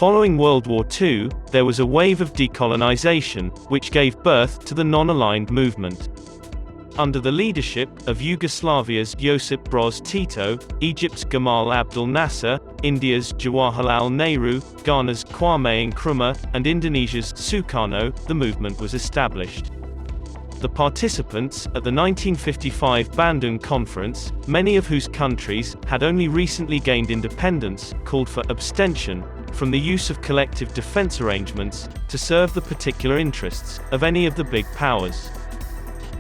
Following World War II, there was a wave of decolonization, which gave birth to the non-aligned movement. Under the leadership of Yugoslavia's Josip Broz Tito, Egypt's Gamal Abdel Nasser, India's Jawaharlal Nehru, Ghana's Kwame Nkrumah, and Indonesia's Sukarno, the movement was established. The participants at the 1955 Bandung Conference, many of whose countries had only recently gained independence, called for abstention from the use of collective defense arrangements to serve the particular interests of any of the big powers.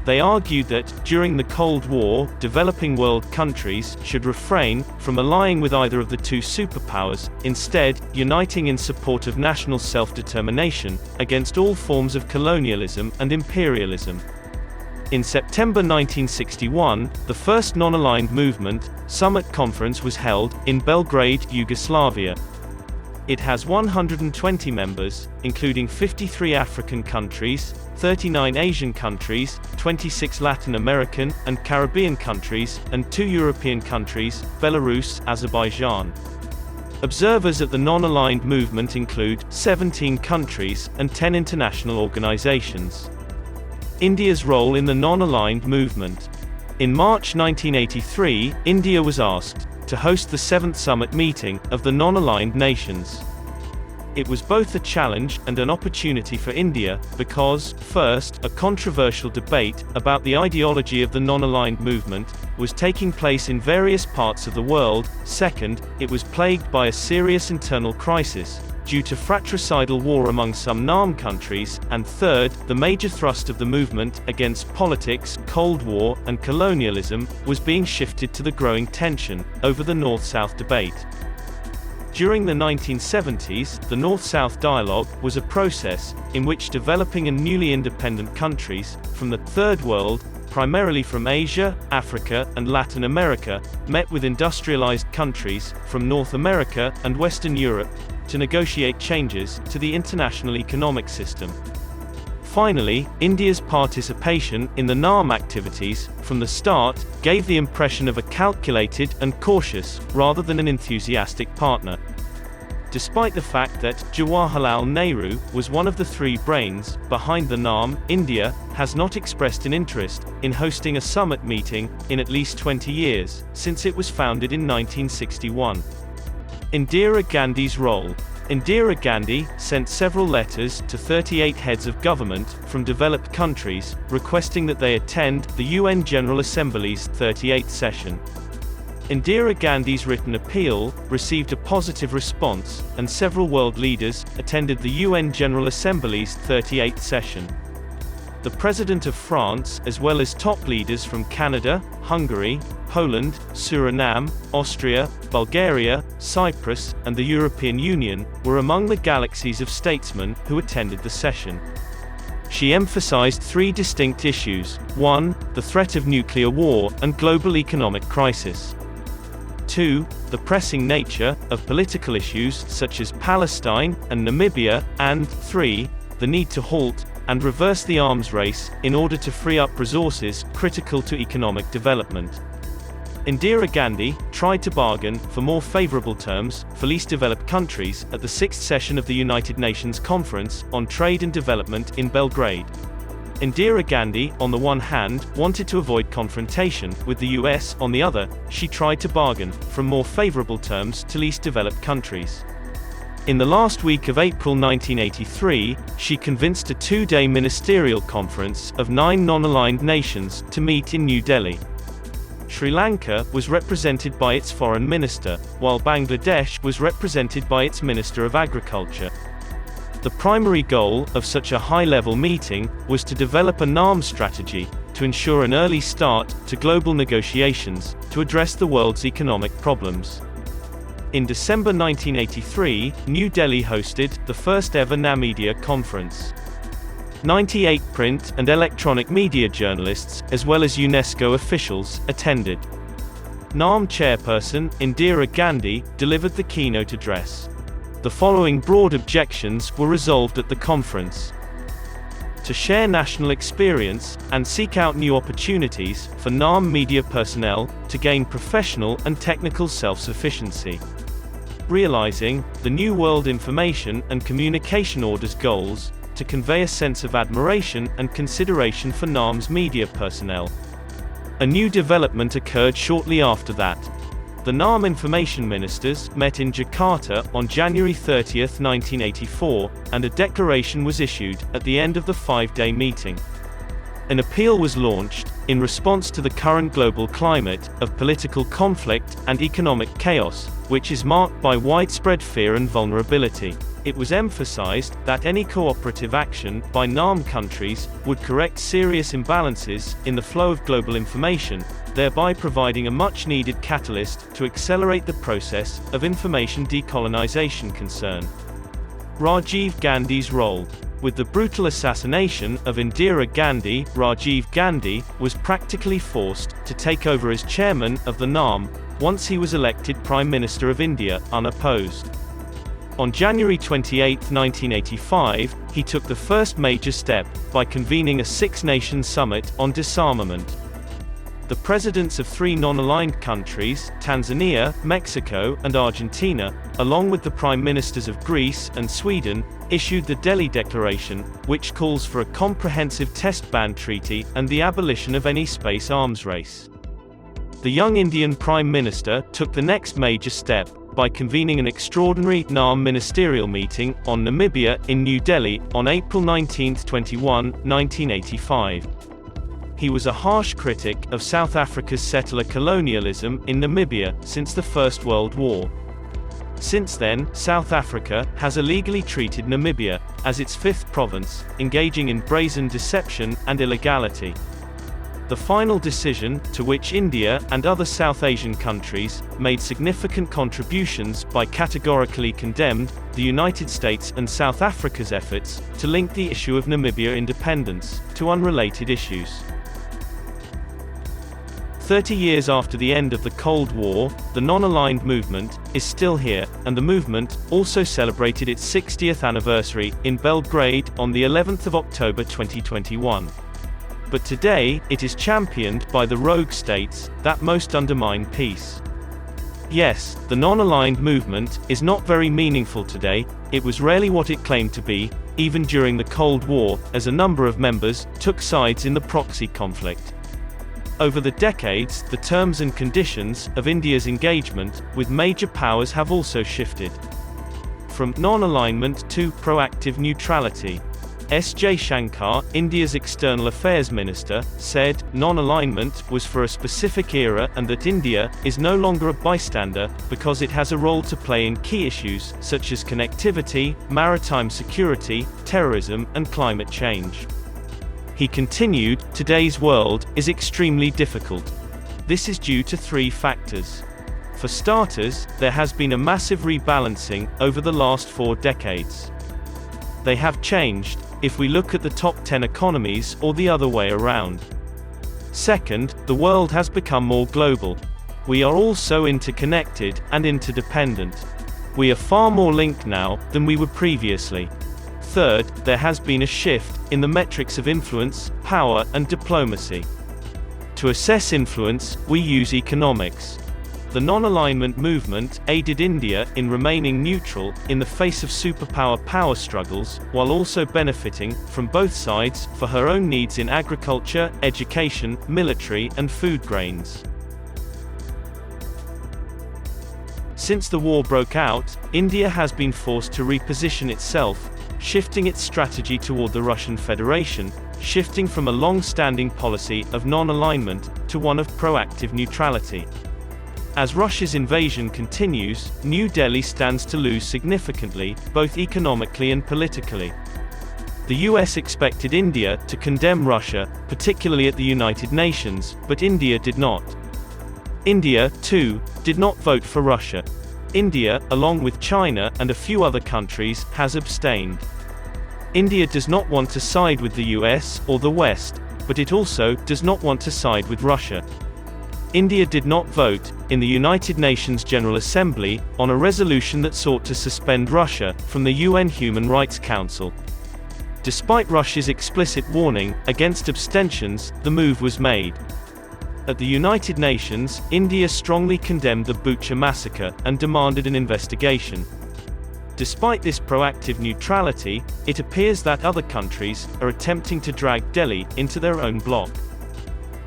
They argued that, during the Cold War, developing world countries should refrain from allying with either of the two superpowers, instead, uniting in support of national self-determination, against all forms of colonialism and imperialism. In September 1961, the first non-aligned movement summit conference was held in Belgrade, Yugoslavia. It has 120 members, including 53 African countries, 39 Asian countries, 26 Latin American and Caribbean countries, and 2 European countries, Belarus, Azerbaijan. Observers at the non-aligned movement include 17 countries and 10 international organizations. India's role in the non-aligned movement. In March 1983, India was asked to host the 7th summit meeting of the non-aligned nations. It was both a challenge and an opportunity for India, because, first, a controversial debate about the ideology of the non-aligned movement was taking place in various parts of the world, second, it was plagued by a serious internal crisis, due to fratricidal war among some NAM countries, and third, the major thrust of the movement against politics, Cold War, and colonialism was being shifted to the growing tension over the North-South debate. During the 1970s, the North-South dialogue was a process in which developing and newly independent countries from the Third World, primarily from Asia, Africa, and Latin America, met with industrialized countries from North America and Western Europe to negotiate changes to the international economic system. Finally, India's participation in the NAM activities, from the start, gave the impression of a calculated and cautious, rather than an enthusiastic partner. Despite the fact that Jawaharlal Nehru was one of the 3 brains behind the NAM, India has not expressed an interest in hosting a summit meeting in at least 20 years, since it was founded in 1961. Indira Gandhi's role. Indira Gandhi sent several letters to 38 heads of government from developed countries, requesting that they attend the UN General Assembly's 38th session. Indira Gandhi's written appeal received a positive response, and several world leaders attended the UN General Assembly's 38th session. The President of France, as well as top leaders from Canada, Hungary, Poland, Surinam, Austria, Bulgaria, Cyprus, and the European Union, were among the galaxies of statesmen who attended the session. She emphasized 3 distinct issues: 1. The threat of nuclear war and global economic crisis. 2. The pressing nature of political issues such as Palestine and Namibia, and 3. The need to halt and reverse the arms race in order to free up resources critical to economic development. Indira Gandhi tried to bargain for more favorable terms for least developed countries at the 6th session of the United Nations Conference on Trade and Development in Belgrade. Indira Gandhi, on the one hand, wanted to avoid confrontation with the US, on the other, she tried to bargain for more favorable terms to least developed countries. In the last week of April 1983, she convinced a 2-day ministerial conference of 9 non-aligned nations to meet in New Delhi. Sri Lanka was represented by its foreign minister, while Bangladesh was represented by its Minister of Agriculture. The primary goal of such a high-level meeting was to develop a NAM strategy to ensure an early start to global negotiations to address the world's economic problems. In December 1983, New Delhi hosted the first-ever NAMedia conference. 98 print and electronic media journalists, as well as UNESCO officials, attended. NAM chairperson, Indira Gandhi, delivered the keynote address. The following broad objections were resolved at the conference: to share national experience, and seek out new opportunities for NAM media personnel to gain professional and technical self-sufficiency. realizing the New World Information and Communication Order's goals to convey a sense of admiration and consideration for NAM's media personnel. A new development occurred shortly after that. The NAM information ministers met in Jakarta on January 30, 1984, and a declaration was issued at the end of the 5-day meeting. An appeal was launched, in response to the current global climate of political conflict and economic chaos, which is marked by widespread fear and vulnerability. It was emphasized that any cooperative action by NAM countries would correct serious imbalances in the flow of global information, thereby providing a much-needed catalyst to accelerate the process of information decolonization concern. Rajiv Gandhi's role. With the brutal assassination of Indira Gandhi, Rajiv Gandhi was practically forced to take over as chairman of the NAM, once he was elected Prime Minister of India, unopposed. On January 28, 1985, he took the first major step, by convening a six-nation summit on disarmament. The presidents of three non-aligned countries, Tanzania, Mexico, and Argentina, along with the prime ministers of Greece and Sweden, issued the Delhi Declaration, which calls for a comprehensive test ban treaty and the abolition of any space arms race. The young Indian Prime Minister took the next major step, by convening an extraordinary NAM ministerial meeting on Namibia in New Delhi on April 19–21, 1985. He was a harsh critic of South Africa's settler colonialism in Namibia since the First World War. Since then, South Africa has illegally treated Namibia as its fifth province, engaging in brazen deception and illegality. The final decision, to which India and other South Asian countries made significant contributions by categorically condemned the United States and South Africa's efforts to link the issue of Namibia independence to unrelated issues. 30 years after the end of the Cold War, the non-aligned movement is still here, and the movement also celebrated its 60th anniversary in Belgrade on the 11th of October 2021. But today, it is championed by the rogue states that most undermine peace. Yes, the non-aligned movement is not very meaningful today. It was rarely what it claimed to be, even during the Cold War, as a number of members took sides in the proxy conflict. Over the decades, the terms and conditions of India's engagement with major powers have also shifted. From non-alignment to proactive neutrality. S. J. Shankar, India's External Affairs Minister, said, non-alignment was for a specific era and that India is no longer a bystander, because it has a role to play in key issues, such as connectivity, maritime security, terrorism, and climate change. He continued, today's world is extremely difficult. This is due to three factors. For starters, there has been a massive rebalancing over the last 4 decades. They have changed, if we look at the top 10 economies or the other way around. Second, the world has become more global. We are all so interconnected and interdependent. We are far more linked now than we were previously. Third, there has been a shift in the metrics of influence, power, and diplomacy. To assess influence, we use economics. The non-alignment movement aided India in remaining neutral in the face of superpower power struggles, while also benefiting from both sides for her own needs in agriculture, education, military, and food grains. Since the war broke out, India has been forced to reposition itself, shifting its strategy toward the Russian Federation, shifting from a long-standing policy of non-alignment to one of proactive neutrality. As Russia's invasion continues, New Delhi stands to lose significantly, both economically and politically. The US expected India to condemn Russia, particularly at the United Nations, but India did not. India, too, did not vote for Russia. India, along with China and a few other countries, has abstained. India does not want to side with the US or the West, but it also does not want to side with Russia. India did not vote, in the United Nations General Assembly, on a resolution that sought to suspend Russia from the UN Human Rights Council. Despite Russia's explicit warning against abstentions, the move was made. At the United Nations, India strongly condemned the Bucha massacre and demanded an investigation. Despite this proactive neutrality, it appears that other countries are attempting to drag Delhi into their own bloc.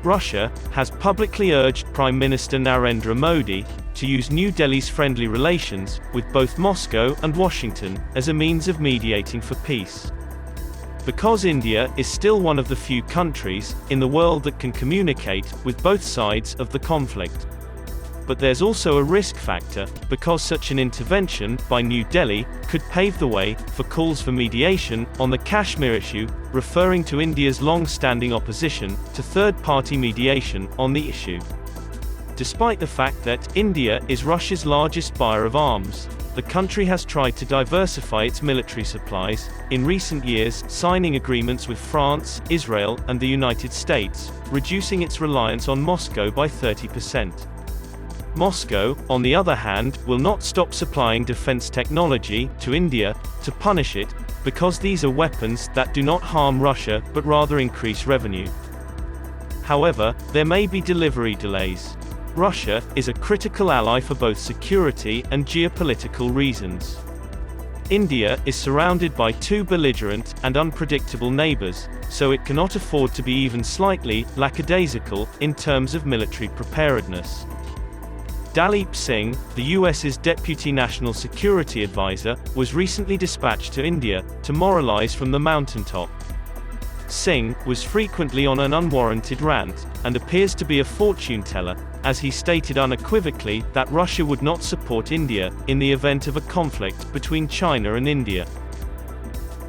Russia has publicly urged Prime Minister Narendra Modi to use New Delhi's friendly relations with both Moscow and Washington as a means of mediating for peace. Because India is still one of the few countries in the world that can communicate with both sides of the conflict. But there's also a risk factor, because such an intervention by New Delhi could pave the way for calls for mediation on the Kashmir issue, referring to India's long-standing opposition to third-party mediation on the issue. Despite the fact that India is Russia's largest buyer of arms, the country has tried to diversify its military supplies in recent years, signing agreements with France, Israel, and the United States, reducing its reliance on Moscow by 30%. Moscow, on the other hand, will not stop supplying defense technology to India to punish it, because these are weapons that do not harm Russia but rather increase revenue. However, there may be delivery delays. Russia is a critical ally for both security and geopolitical reasons. India is surrounded by two belligerent and unpredictable neighbors, so it cannot afford to be even slightly lackadaisical in terms of military preparedness. Dalip Singh, the US's Deputy National Security Advisor, was recently dispatched to India to moralize from the mountaintop. Singh was frequently on an unwarranted rant, and appears to be a fortune teller, as he stated unequivocally that Russia would not support India in the event of a conflict between China and India.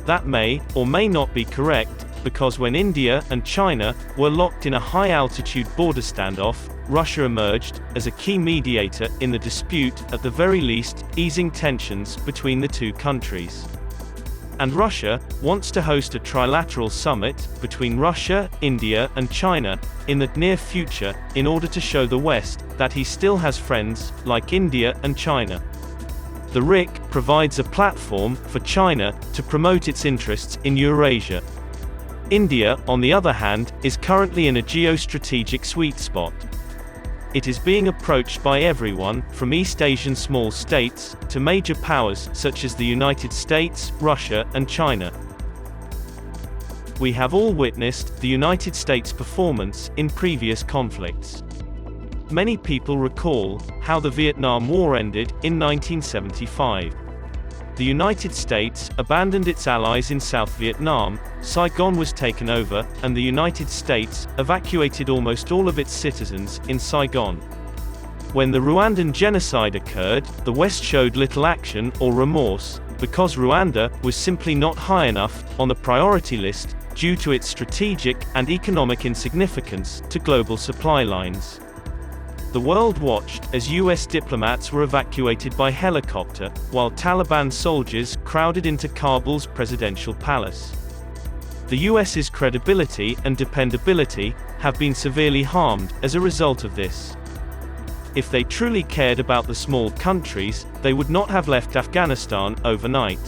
That may or may not be correct, because when India and China were locked in a high-altitude border standoff, Russia emerged as a key mediator in the dispute, at the very least, easing tensions between the two countries. And Russia wants to host a trilateral summit between Russia, India, and China in the near future, in order to show the West that he still has friends like India and China. The RIC provides a platform for China to promote its interests in Eurasia. India, on the other hand, is currently in a geostrategic sweet spot. It is being approached by everyone, from East Asian small states to major powers such as the United States, Russia, and China. We have all witnessed the United States' performance in previous conflicts. Many people recall how the Vietnam War ended in 1975. The United States abandoned its allies in South Vietnam, Saigon was taken over, and the United States evacuated almost all of its citizens in Saigon. When the Rwandan genocide occurred, the West showed little action or remorse, because Rwanda was simply not high enough on the priority list due to its strategic and economic insignificance to global supply lines. The world watched as US diplomats were evacuated by helicopter, while Taliban soldiers crowded into Kabul's presidential palace. The US's credibility and dependability have been severely harmed as a result of this. If they truly cared about the small countries, they would not have left Afghanistan overnight.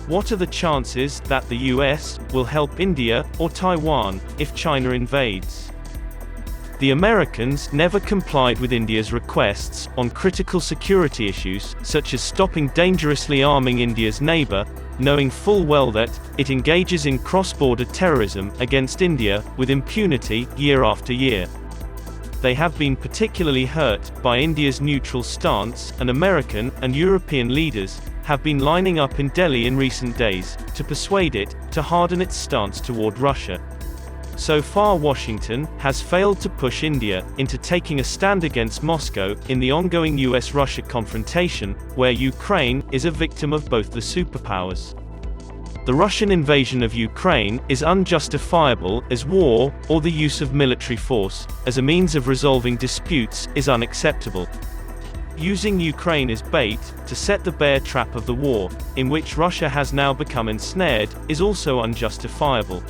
What are the chances that the US will help India or Taiwan if China invades? The Americans never complied with India's requests on critical security issues, such as stopping dangerously arming India's neighbor, knowing full well that it engages in cross-border terrorism against India with impunity year after year. They have been particularly hurt by India's neutral stance, and American and European leaders have been lining up in Delhi in recent days to persuade it to harden its stance toward Russia. So far, Washington has failed to push India into taking a stand against Moscow in the ongoing US-Russia confrontation, where Ukraine is a victim of both the superpowers. The Russian invasion of Ukraine is unjustifiable as war, or the use of military force as a means of resolving disputes is unacceptable. Using Ukraine as bait to set the bear trap of the war, in which Russia has now become ensnared, is also unjustifiable.